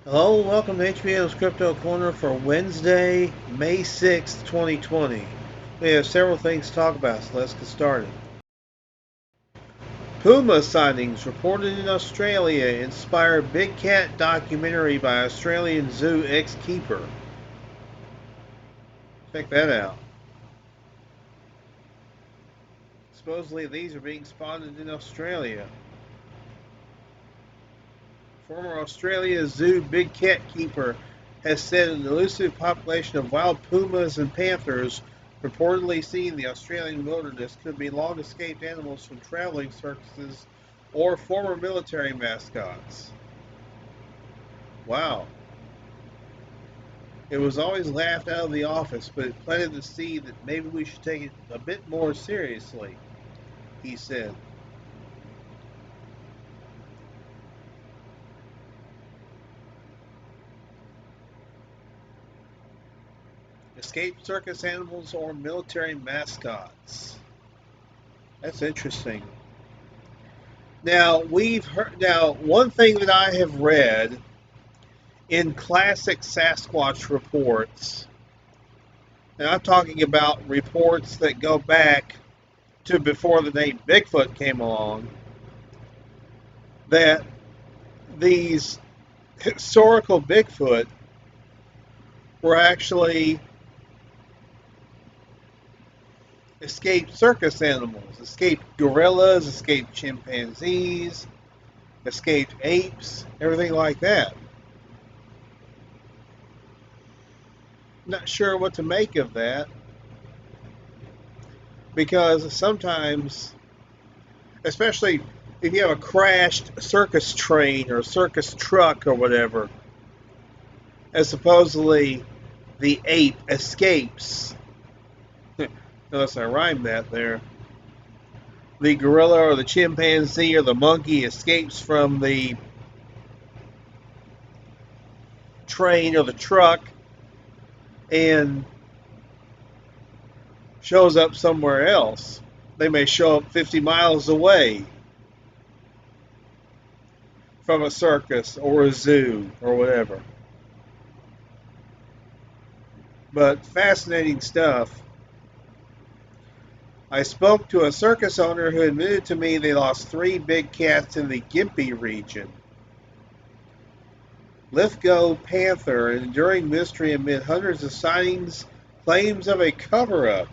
Hello, welcome to HBM's Crypto-Corner for Wednesday, May 6th, 2020. We have several things to talk about, so let's get started. Puma sightings reported in Australia inspire big cat documentary by Australian zoo ex-keeper. Check that out. Supposedly these are being spotted in Australia. Former Australia Zoo big cat keeper has said an elusive population of wild pumas and panthers reportedly seen in the Australian wilderness could be long-escaped animals from traveling circuses or former military mascots. Wow. It was always laughed out of the office, but it planted the seed that maybe we should take it a bit more seriously, he said. Escaped circus animals or military mascots. That's interesting. Now we've heard. Now one thing that I have read in classic Sasquatch reports, and I'm talking about reports that go back to before the name Bigfoot came along, that these historical Bigfoot were actually escaped circus animals, escaped gorillas, escaped chimpanzees, escaped apes, everything like that. Not sure what to make of that because sometimes, especially if you have a crashed circus train or circus truck or whatever, and supposedly the ape escapes, unless I rhymed that there, the gorilla or the chimpanzee or the monkey escapes from the train or the truck and shows up somewhere else. They may show up 50 miles away from a circus or a zoo or whatever. But fascinating stuff. I spoke to a circus owner who admitted to me they lost 3 big cats in the Gympie region. Lithgow panther, an enduring mystery amid hundreds of sightings, claims of a cover-up.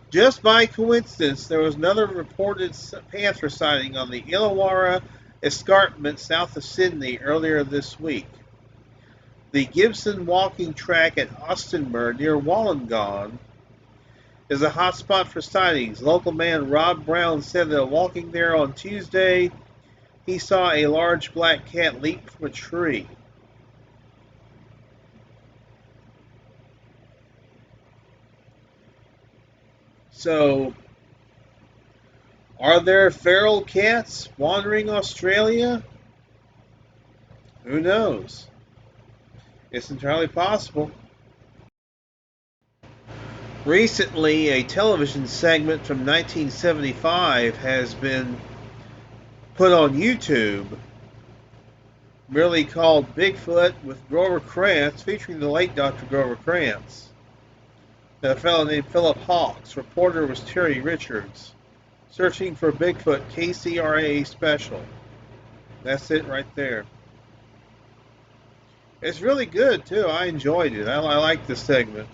Just by coincidence, there was another reported panther sighting on the Illawarra Escarpment south of Sydney earlier this week. The Gibson walking track at Austinmer near Wollongong is a hotspot for sightings. Local man Rob Brown said that walking there on Tuesday, he saw a large black cat leap from a tree. So, are there feral cats wandering Australia? Who knows? It's entirely possible. Recently, a television segment from 1975 has been put on YouTube, merely called Bigfoot with Grover Krantz, featuring the late Dr. Grover Krantz. And a fellow named Philip Hawks. Reporter was Terry Richards. Searching for Bigfoot KCRA special. That's it right there. It's really good too. I enjoyed it. I like the segment.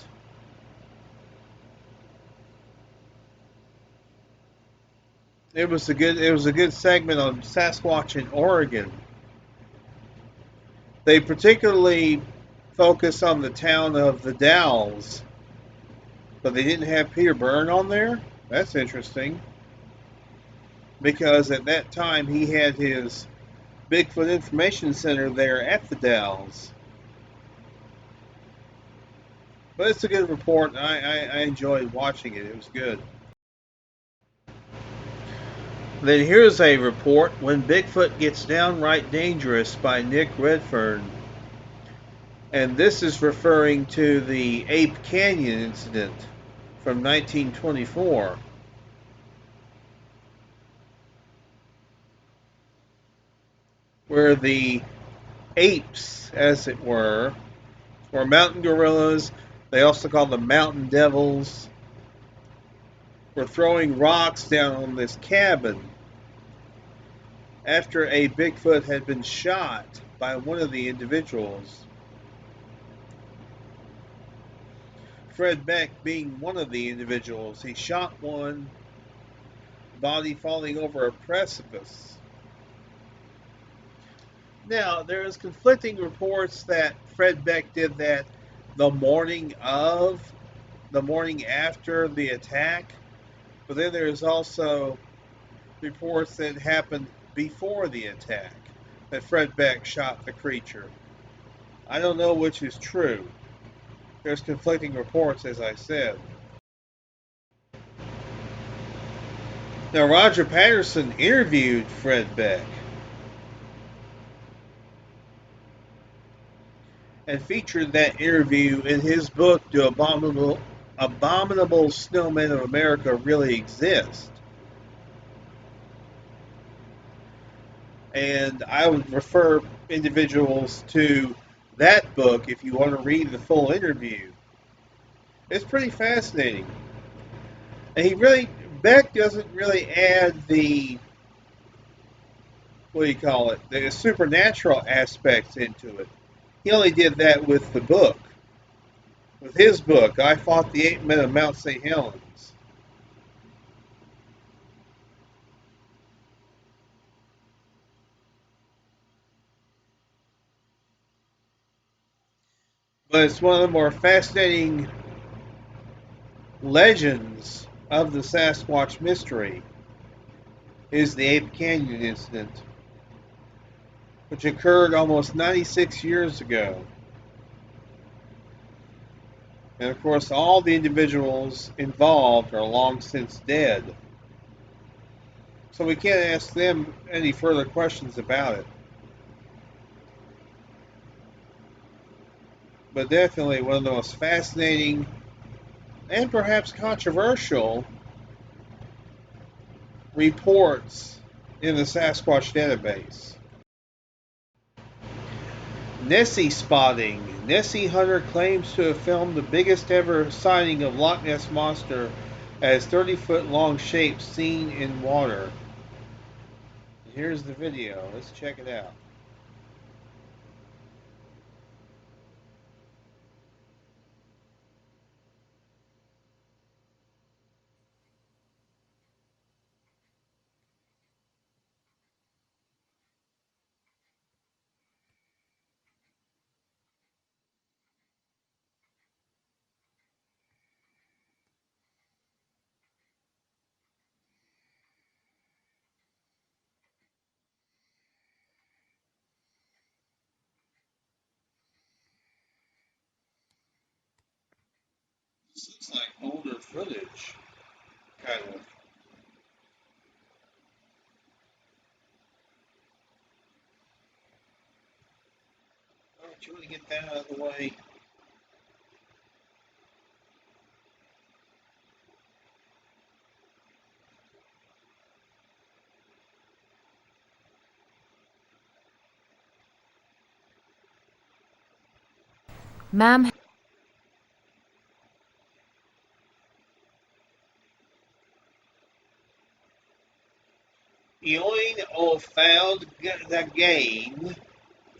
It was a good segment on Sasquatch in Oregon. They particularly focus on the town of the Dalles, but they didn't have Peter Byrne on there. That's interesting, because at that time he had his Bigfoot Information Center there at the Dalles. But it's a good report, and I enjoyed watching it. It was good. Then here's a report, When Bigfoot Gets Downright Dangerous by Nick Redfern. And this is referring to the Ape Canyon incident. from 1924, where the apes, as it were mountain gorillas. They also call them mountain devils. Were throwing rocks down on this cabin after a Bigfoot had been shot by one of the individuals. Fred Beck being one of the individuals. He shot one, body falling over a precipice. Now, there is conflicting reports that Fred Beck did that the morning after the attack, but then there's also reports that it happened before the attack, that Fred Beck shot the creature. I don't know which is true. There's conflicting reports, as I said. Now, Roger Patterson interviewed Fred Beck and featured that interview in his book, Do Abominable Snowmen of America Really Exist? And I would refer individuals to that book if you want to read the full interview. It's pretty fascinating. And Beck doesn't really add the the supernatural aspects into it. He only did that with the book. With his book, I Fought the Ape Men of Mount St. Helens. But it's one of the more fascinating legends of the Sasquatch mystery is the Ape Canyon incident, which occurred almost 96 years ago. And of course, all the individuals involved are long since dead. So we can't ask them any further questions about it. But definitely one of the most fascinating and perhaps controversial reports in the Sasquatch database. Nessie spotting. Nessie Hunter claims to have filmed the biggest ever sighting of Loch Ness Monster as 30-foot long shape seen in water. Here's the video. Let's check it out. This looks like older footage, kind of. Oh, do you want to get that out of the way? Ma'am. Eoin O'Faldagain,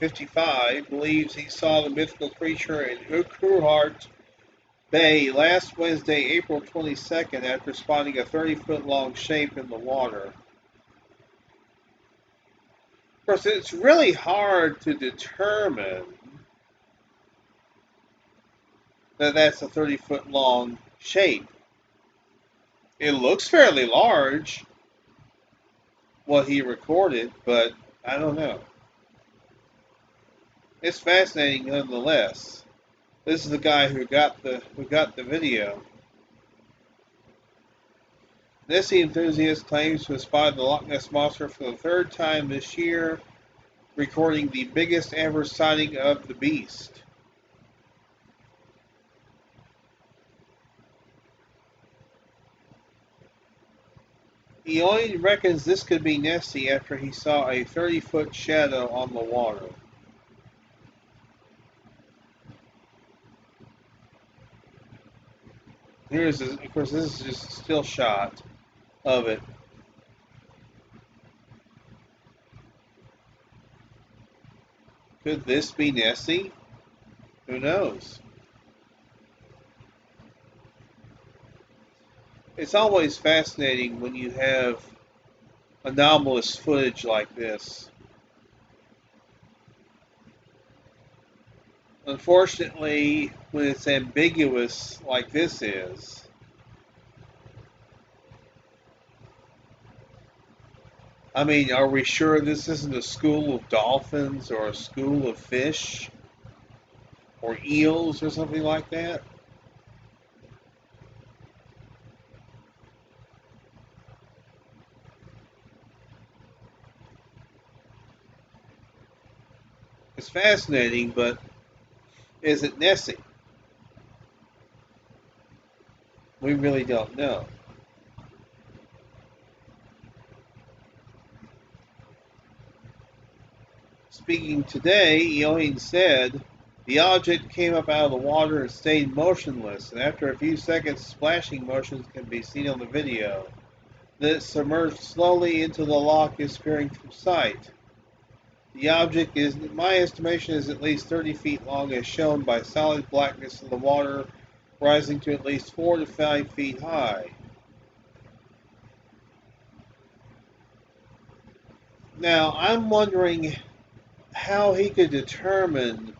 55, believes he saw the mythical creature in Urquhart Bay last Wednesday, April 22nd, after spotting a 30-foot long shape in the water. Of course, it's really hard to determine that that's a 30-foot long shape. It looks fairly large, what he recorded, but I don't know. It's fascinating nonetheless. This is the guy who got the video. Nessie enthusiast claims to have spotted the Loch Ness Monster for the third time this year, recording the biggest ever sighting of the beast. He only reckons this could be Nessie after he saw a 30-foot shadow on the water. Of course, this is just a still shot of it. Could this be Nessie? Who knows? It's always fascinating when you have anomalous footage like this. Unfortunately, when it's ambiguous like this is, I mean, are we sure this isn't a school of dolphins or a school of fish or eels or something like that? It's fascinating, but is it Nessie? We really don't know. Speaking today, Eoin said, the object came up out of the water and stayed motionless, and after a few seconds, splashing motions can be seen on the video. Then it submerged slowly into the loch, disappearing from sight. The object is, in my estimation, is at least 30 feet long, as shown by solid blackness in the water, rising to at least 4 to 5 feet high. Now, I'm wondering how he could determine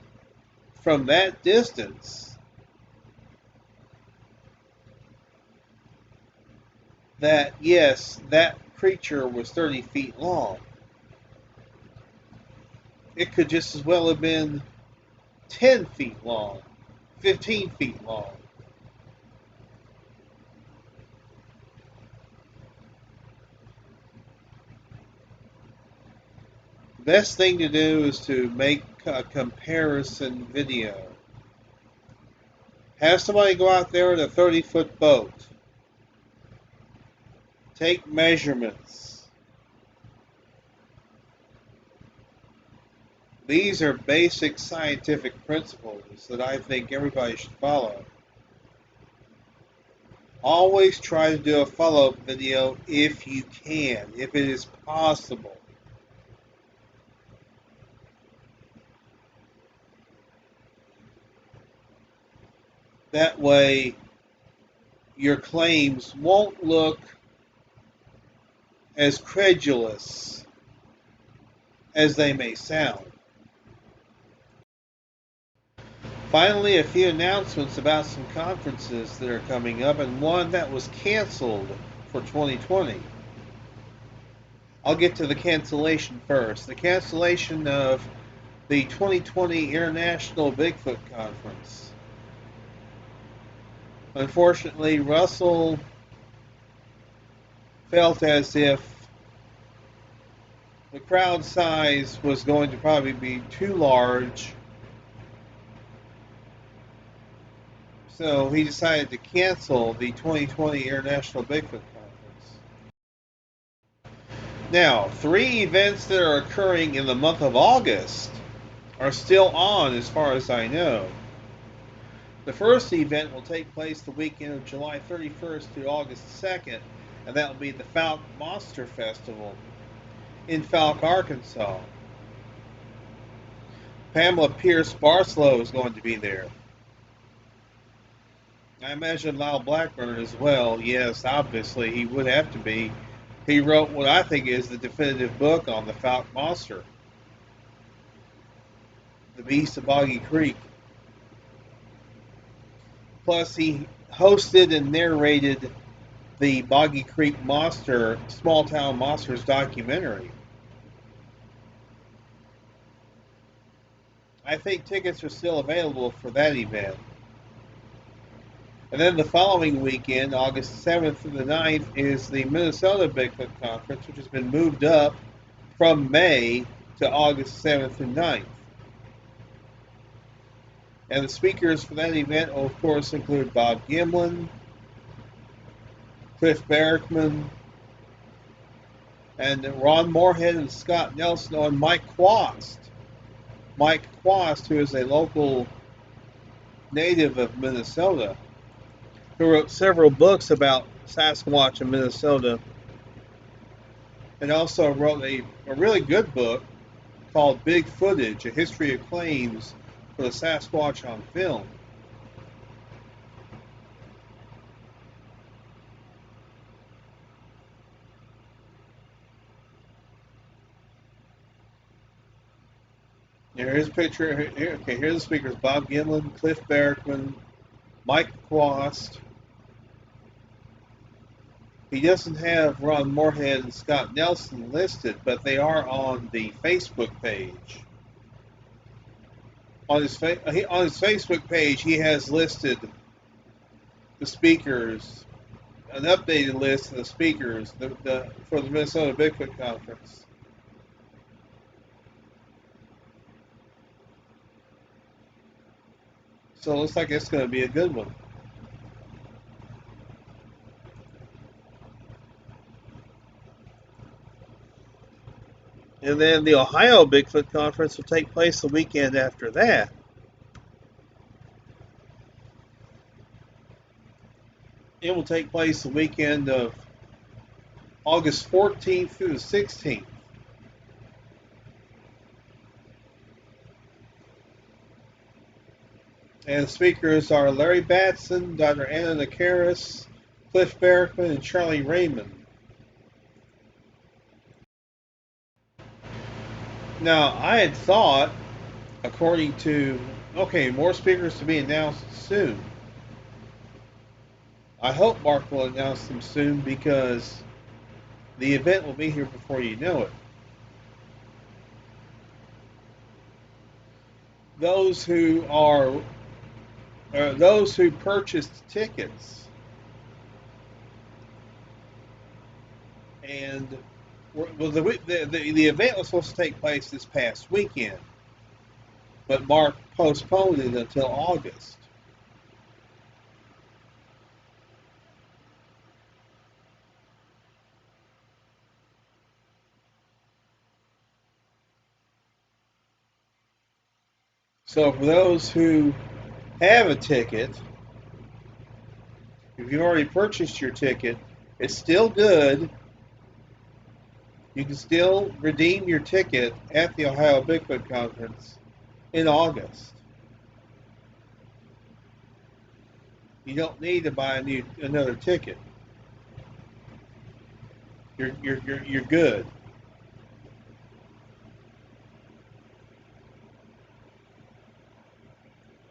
from that distance that, yes, that creature was 30 feet long. It could just as well have been 10 feet long, 15 feet long. Best thing to do is to make a comparison video. Have somebody go out there in a 30-foot boat. Take measurements. These are basic scientific principles that I think everybody should follow. Always try to do a follow-up video if you can, if it is possible. That way, your claims won't look as credulous as they may sound. Finally, a few announcements about some conferences that are coming up, and one that was canceled for 2020. I'll get to the cancellation first. The cancellation of the 2020 International Bigfoot Conference. Unfortunately, Russell felt as if the crowd size was going to probably be too large, so he decided to cancel the 2020 International Bigfoot Conference. Now, 3 events that are occurring in the month of August are still on as far as I know. The first event will take place the weekend of July 31st to August 2nd, and that will be the Fouke Monster Festival in Fouke, Arkansas. Pamela Pierce Barlow is going to be there. I imagine Lyle Blackburn as well. Yes, obviously he would have to be. He wrote what I think is the definitive book on the Fouke Monster, The Beast of Boggy Creek. Plus, he hosted and narrated the Boggy Creek Monster, Small Town Monsters documentary. I think tickets are still available for that event. And then the following weekend, August 7th through the 9th, is the Minnesota Bigfoot Conference, which has been moved up from May to August 7th through 9th. And the speakers for that event will, of course, include Bob Gimlin, Cliff Barrickman, And Ron Moorhead and Scott Nelson on Mike Quast. Mike Quast, who is a local native of Minnesota, who wrote several books about Sasquatch in Minnesota, and also wrote a really good book called Big Footage, A History of Claims for the Sasquatch on Film. Here's a picture. Okay, here's the speakers: Bob Gimlin, Cliff Barrickman, Mike Quast. He doesn't have Ron Moorhead and Scott Nelson listed, but they are on the Facebook page. On his Facebook page, he has listed the speakers, an updated list of the speakers for the Minnesota Bigfoot Conference. So it looks like it's going to be a good one. And then the Ohio Bigfoot Conference will take place the weekend after that. It will take place the weekend of August 14th through the 16th. And the speakers are Larry Batson, Dr. Anna Nakaris, Cliff Barrickman, and Charlie Raymond. Now, I had thought, according to, more speakers to be announced soon. I hope Mark will announce them soon because the event will be here before you know it. Those who purchased tickets and the event was supposed to take place this past weekend, but Mark postponed it until August. So for those who have a ticket, if you've already purchased your ticket, it's still good. You can still redeem your ticket at the Ohio Bigfoot Conference in August. You don't need to buy another ticket. You're good.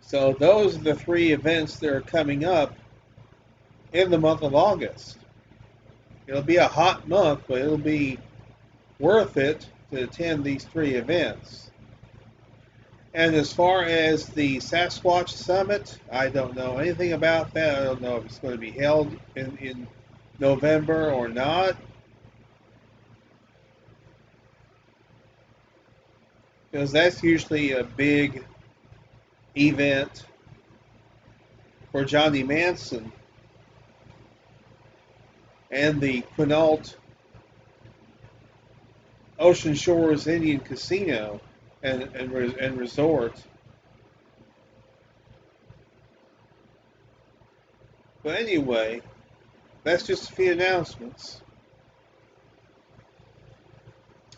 So those are the three events that are coming up in the month of August. It'll be a hot month, but it'll be worth it to attend these three events. And as far as the Sasquatch Summit, I don't know anything about that. I don't know if it's going to be held in November or not. Because that's usually a big event for Johnny Manson and the Quinault Ocean Shores Indian Casino and Resort. But anyway, that's just a few announcements.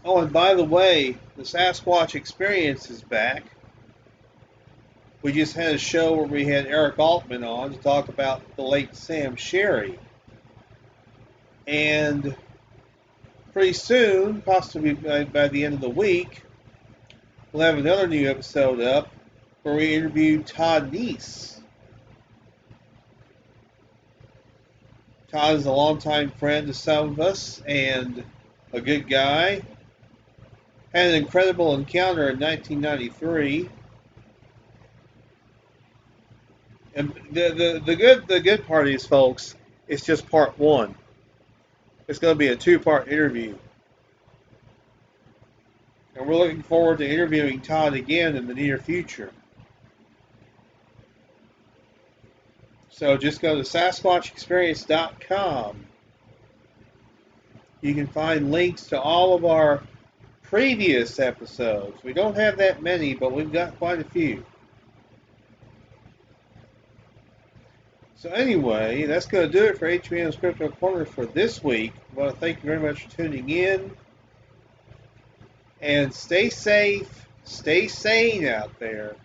Oh, and by the way, the Sasquatch Experience is back. We just had a show where we had Eric Altman on to talk about the late Sam Sherry. And pretty soon, possibly by the end of the week, we'll have another new episode up where we interview Todd Neese. Todd is a longtime friend to some of us and a good guy. Had an incredible encounter in 1993. And the good part is, folks, it's just part one. It's going to be a two-part interview. And we're looking forward to interviewing Todd again in the near future. So just go to SasquatchExperience.com You can find links to all of our previous episodes. We don't have that many, but we've got quite a few. So anyway, that's going to do it for HBM's Crypto Corner for this week. I want to thank you very much for tuning in. And stay safe, stay sane out there.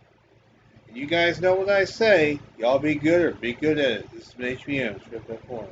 And you guys know what I say. Y'all be good or be good at it. This is HBM's Crypto Corner.